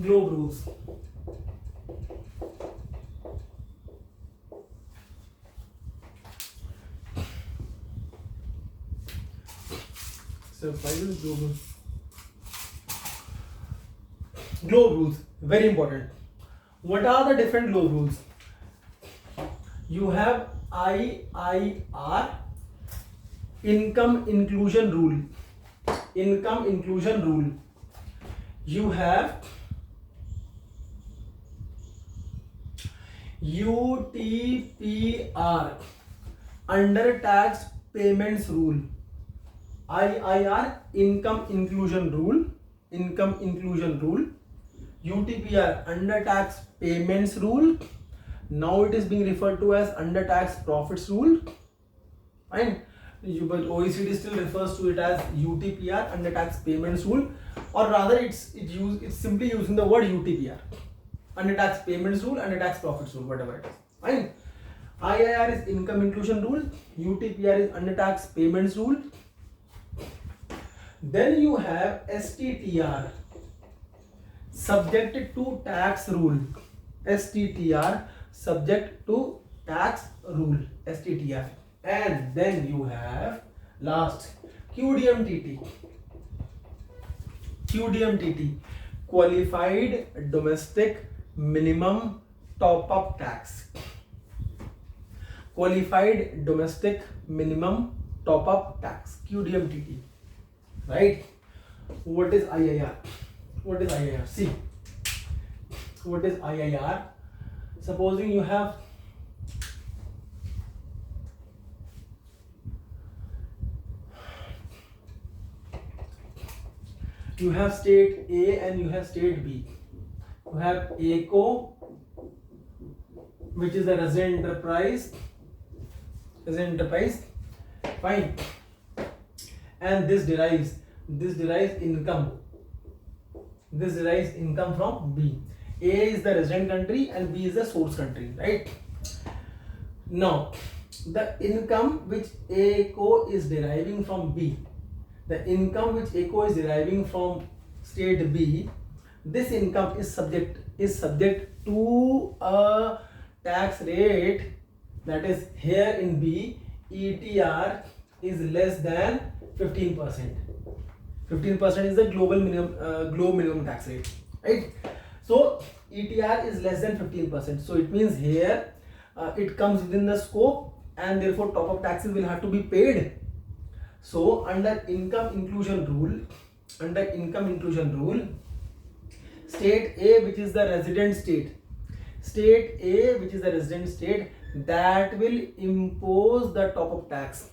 GLoBE rules. So why is GLoBE? GLoBE rules, very important. What are the different GLoBE rules? You have IIR, income inclusion rule. Income inclusion rule. You have UTPR, under tax payments rule. IIR, income inclusion rule. Income inclusion rule. UTPR, under tax payments rule. Now it is being referred to as under tax profits rule. Fine. But OECD still refers to it as UTPR, under tax payments rule, or rather it's simply using the word UTPR, under tax payments rule, under tax profits rule, whatever it is. Fine. IIR is income inclusion rule, UTPR is under tax payments rule. Then you have STTR, subject to tax rule. STTR, subject to tax rule. STTR. And then you have last QDMTT. QDMTT, qualified domestic minimum top-up tax. Qualified domestic minimum top-up tax. QDMTT. Right? What is IIR? What is IIR? See, what is IIR? Supposing you have state A and you have state B. You have ACO, which is a resident enterprise. Fine. And this derives income. This derives income from B. A is the resident country and B is the source country, right? Now, the income which ACO is deriving from B, the income which ACO is deriving from state B, this income is subject to a tax rate, that is here in B, ETR is less than 15%. 15% is the global minimum tax rate, right? So ETR is less than 15%. So it means here it comes within the scope, and therefore top-up taxes will have to be paid. So under income inclusion rule, state A, which is the resident state, that will impose the top-up tax.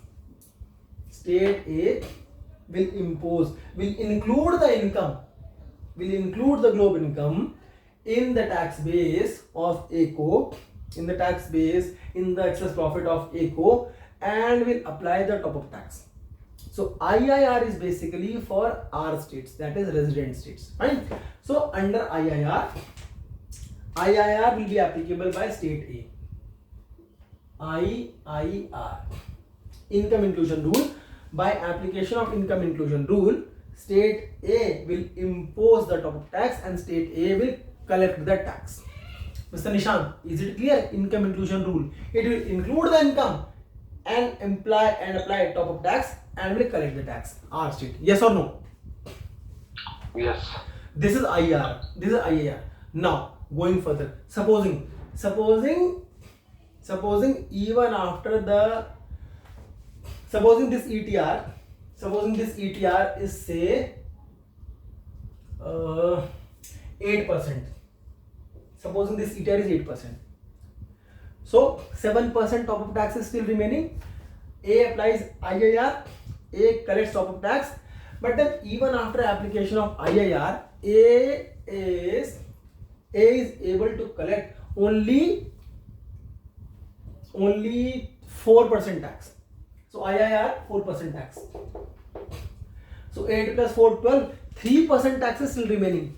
State A will include the income, will include the GLoBE income in the tax base of ACO, in the excess profit of ACO, and will apply the top-up tax. So IIR is basically for R states, that is resident states. Fine. So under IIR will be applicable by state A. IIR, income inclusion rule. By application of income inclusion rule, state A will impose the top-up tax and state A will collect the tax. Mr. Nishant, is it clear? Income inclusion rule, it will include the income and apply top-up tax and will collect the tax. R state. Yes or no? Yes. This is IIR. Now going further, supposing even after the supposing this ETR is say 8%. Supposing this ETR is 8%. So 7% top-up tax is still remaining. A applies IIR, A collects top-up tax, but then even after application of IIR, A is able to collect only 4% tax. So IIR 4% tax. So 8 plus 4, 12, 3% tax is still remaining.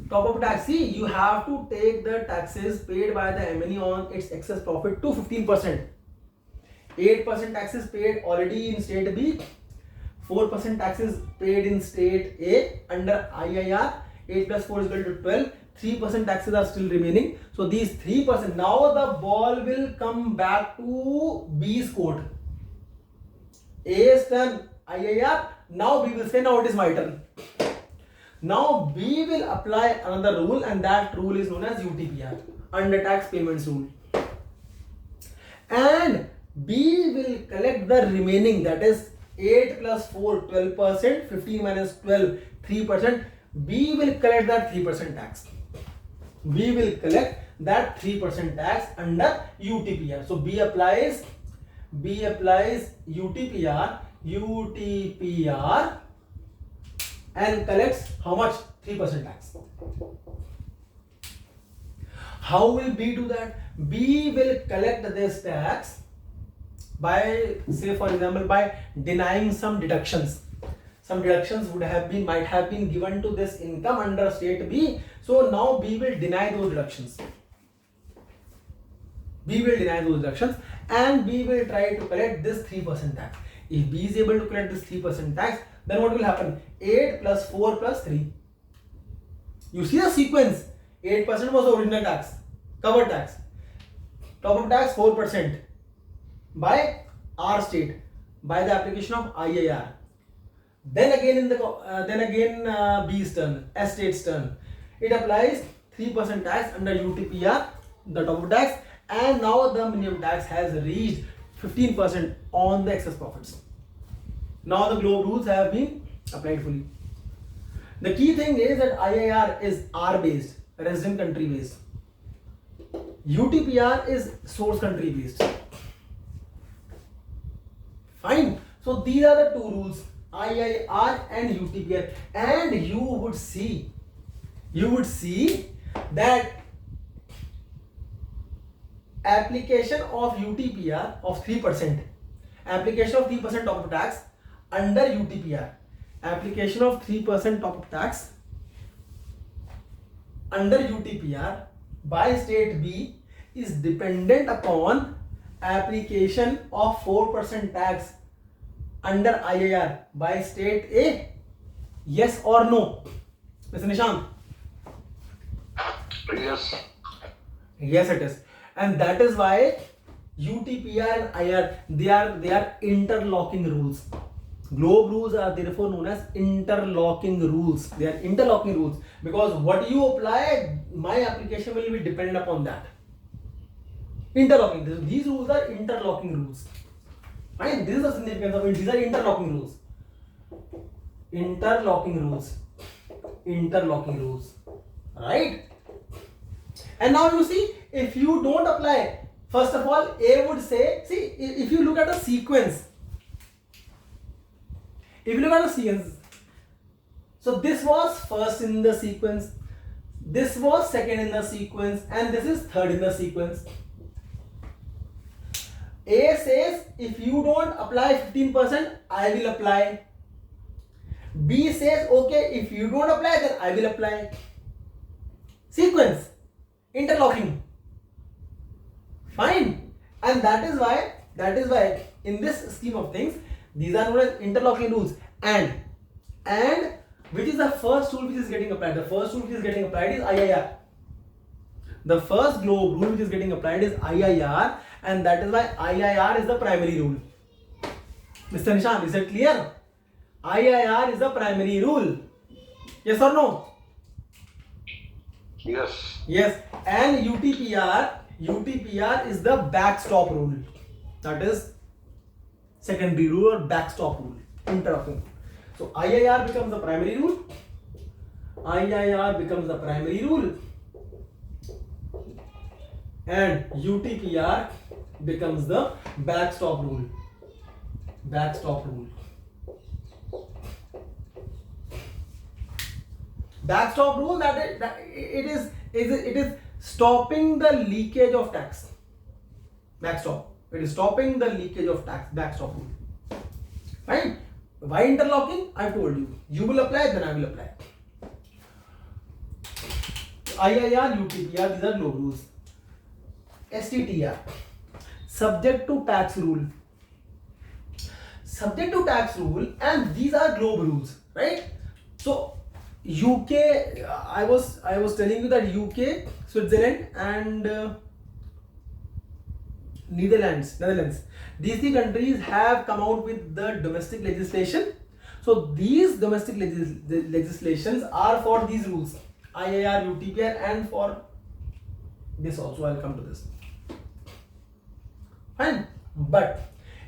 Top-up tax, see, you have to take the taxes paid by the MNE on its excess profit to 15%. 8% taxes paid already in state B, 4% taxes paid in state A under IIR. 8 plus 4 is equal to 12. 3% taxes are still remaining. So these 3%, now the ball will come back to B's court. A is done, IIR. Now B will say, now it is my turn. Now B will apply another rule, and that rule is known as UTPR, under tax payments rule. And B will collect the remaining, that is 8 plus 4, 12%, 15 minus 12, 3%. B will collect that 3% tax. B will collect that 3% tax under UTPR. So B applies UTPR and collects how much? 3% tax. How will B do that? B will collect this tax by, say for example, by denying some deductions. Some deductions might have been given to this income under state B. So now B will deny those deductions. B will deny those deductions and B will try to collect this 3% tax. If B is able to collect this 3% tax, then what will happen? 8 plus 4 plus 3. You see the sequence. 8% was the original tax, cover tax. Top up tax 4% by R state, by the application of IIR. Then again B's turn, S state's turn. It applies 3% tax under UTPR, the top up tax, and now the minimum tax has reached 15% on the excess profits. Now the GLoBE rules have been applied fully. The key thing is that IIR is R based, resident country based. UTPR is source country based. Fine. So these are the two rules, IIR and UTPR, and you would see that application of UTPR of 3%, application of 3% top up tax under UTPR, application of 3% top up tax under UTPR by state B is dependent upon application of 4% tax under IIR by state A. Yes or no, Mr. Nishant? Yes. Yes, it is. And that is why UTPR and IIR, they are interlocking rules. GLoBE rules are therefore known as interlocking rules. They are interlocking rules because what you apply, my application will be dependent upon that. Interlocking. These rules are interlocking rules. Fine. This is the significance of it. These are interlocking rules. Interlocking rules. Interlocking rules. Right? And now you see, if you don't apply, first of all, A would say, see, if you look at a sequence, so this was first in the sequence, this was second in the sequence, and this is third in the sequence. A says, if you don't apply 15%, I will apply. B says, okay, if you don't apply, then I will apply. Sequence. Interlocking. Fine. And that is why in this scheme of things, these are known as interlocking rules. And which is the first rule which is getting applied? The first rule which is getting applied is IIR. The first GLoBE rule which is getting applied is IIR, and that is why IIR is the primary rule. Mr. Nishant, is it clear? IIR is the primary rule. Yes or no? Yes. Yes. And UTPR is the backstop rule. That is secondary rule or backstop rule. Interlocking. So IIR becomes the primary rule. IIR becomes the primary rule. And UTPR becomes the backstop rule. Backstop rule. Backstop rule, that it is stopping the leakage of tax. Backstop. It is stopping the leakage of tax. Backstop rule. Right? Why interlocking? I told you. You will apply, then I will apply. IIR, UTPR, these are GLoBE rules. STTR, subject to tax rule. Subject to tax rule, and these are GLoBE rules, right? So UK, I was telling you that UK, Switzerland, and Netherlands. These three countries have come out with the domestic legislation. So these domestic legislations are for these rules, IIR, UTPR, and for this also. I'll come to this. Fine. But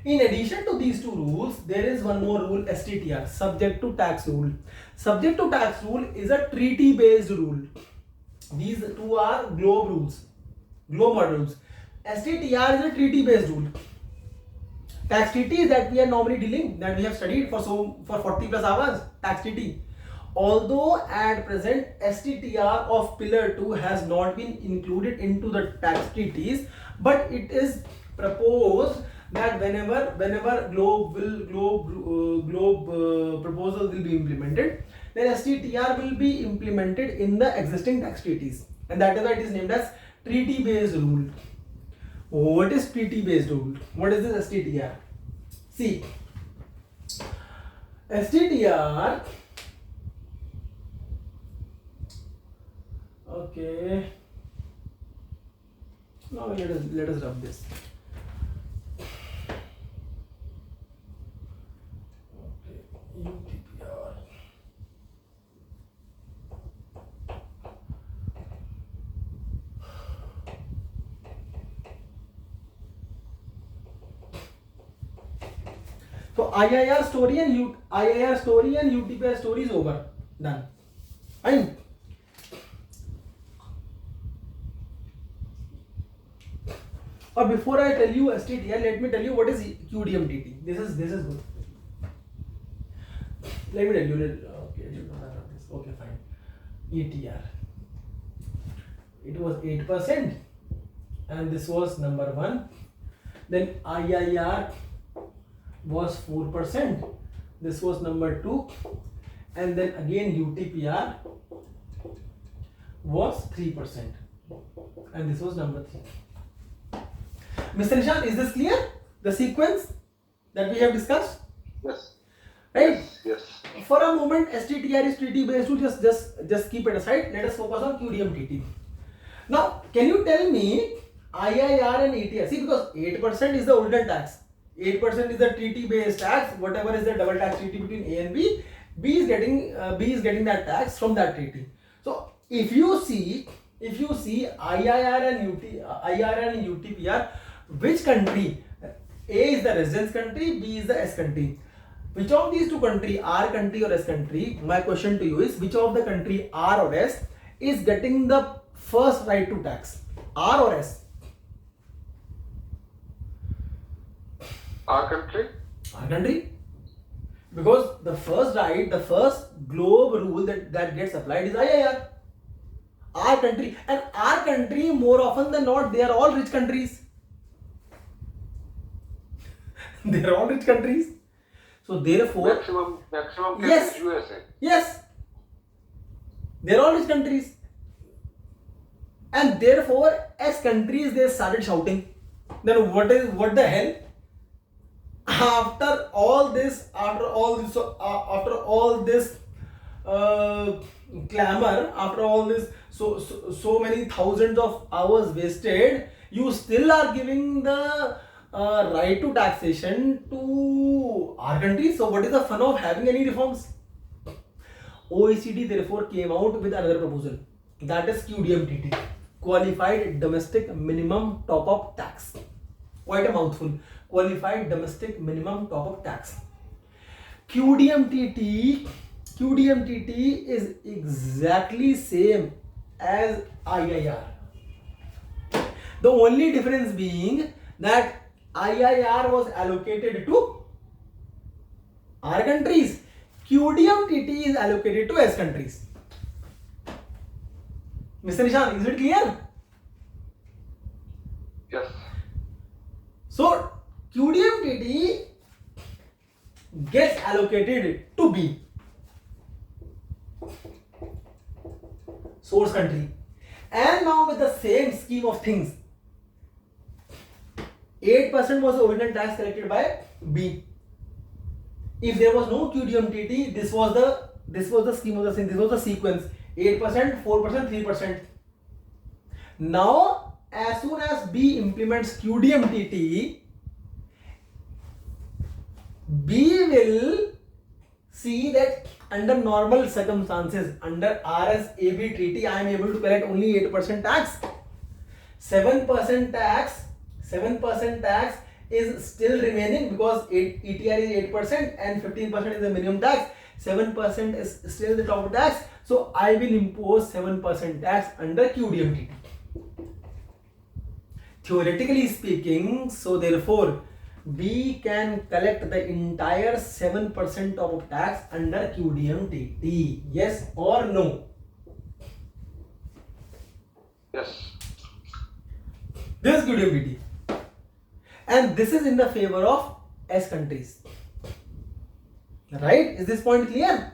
in addition to these two rules, there is one more rule, STTR, subject to tax rule. Subject to tax rule is a treaty based rule. These two are GLoBE rules, GLoBE modules. STTR is a treaty based rule. Tax treaties that we are normally dealing, that we have studied for 40 plus hours, tax treaty. Although at present STTR of pillar 2 has not been included into the tax treaties, but it is proposed that whenever GLoBE proposal will be implemented, then STTR will be implemented in the existing tax treaties, and that is why it is named as treaty based rule. What is treaty based rule? What is this STTR? See, STTR, okay, now let us rub this. Okay, UTPR. So IIR story and UTPR story is over, done. Fine. Or before I tell you STTR, let me tell you what is QDMTT. This is good. Let me tell you. Okay, I should not have this. Okay, fine. ETR. It was 8%, and this was number 1. Then IIR was 4%. This was number 2, and then again UTPR was 3%, and this was number 3. Mr. Nishan, is this clear? The sequence that we have discussed? Yes. Right? Yes. For a moment, STTR is treaty based rule. Just keep it aside. Let us focus on QDMTT. Now, can you tell me IIR and ETR? See, because 8% is the older tax. 8% is the treaty based tax. Whatever is the double tax treaty between A and B, B is getting that tax from that treaty. So, if you see IIR and UTPR, which country? A is the residence country, B is the S country. Which of these two country, R country or S country? My question to you is, which of the country R or S is getting the first right to tax? R or S? Our country? Our country. Because the first right, the first GLoBE rule that gets applied is IIR. Our country, and our country more often than not, they are all rich countries. They are all rich countries. So therefore, maximum yes, is USA. Yes, they are all rich countries, and therefore as countries they started shouting. Then what the hell? After all this clamor, after all this so many thousands of hours wasted, you still are giving the right to taxation to our country. So what is the fun of having any reforms? OECD therefore came out with another proposal, that is QDMTT, qualified domestic minimum top up tax. Quite a mouthful. Qualified domestic minimum top up tax. QDMTT is exactly same as IIR. The only difference being that IIR was allocated to R countries. QDMTT is allocated to S countries. Mr. Nishan, is it clear? Yes. So QDMTT gets allocated to B, source country, and now with the same scheme of things, 8% was the original tax collected by B. If there was no QDMTT, this was This was the scheme of the thing. This was the sequence. 8%, 4%, 3%. Now, as soon as B implements QDMTT, B will see that under normal circumstances, under RS-AB treaty, I am able to collect only 8% tax. 7% tax is still remaining because ETR is 8% and 15% is the minimum tax. 7% is still the top tax. So I will impose 7% tax under QDMTT. Theoretically speaking, so therefore, B can collect the entire 7% of tax under QDMTT. Yes or no? Yes. This is QDMTT. And this is in the favor of S countries. Right? Is this point clear?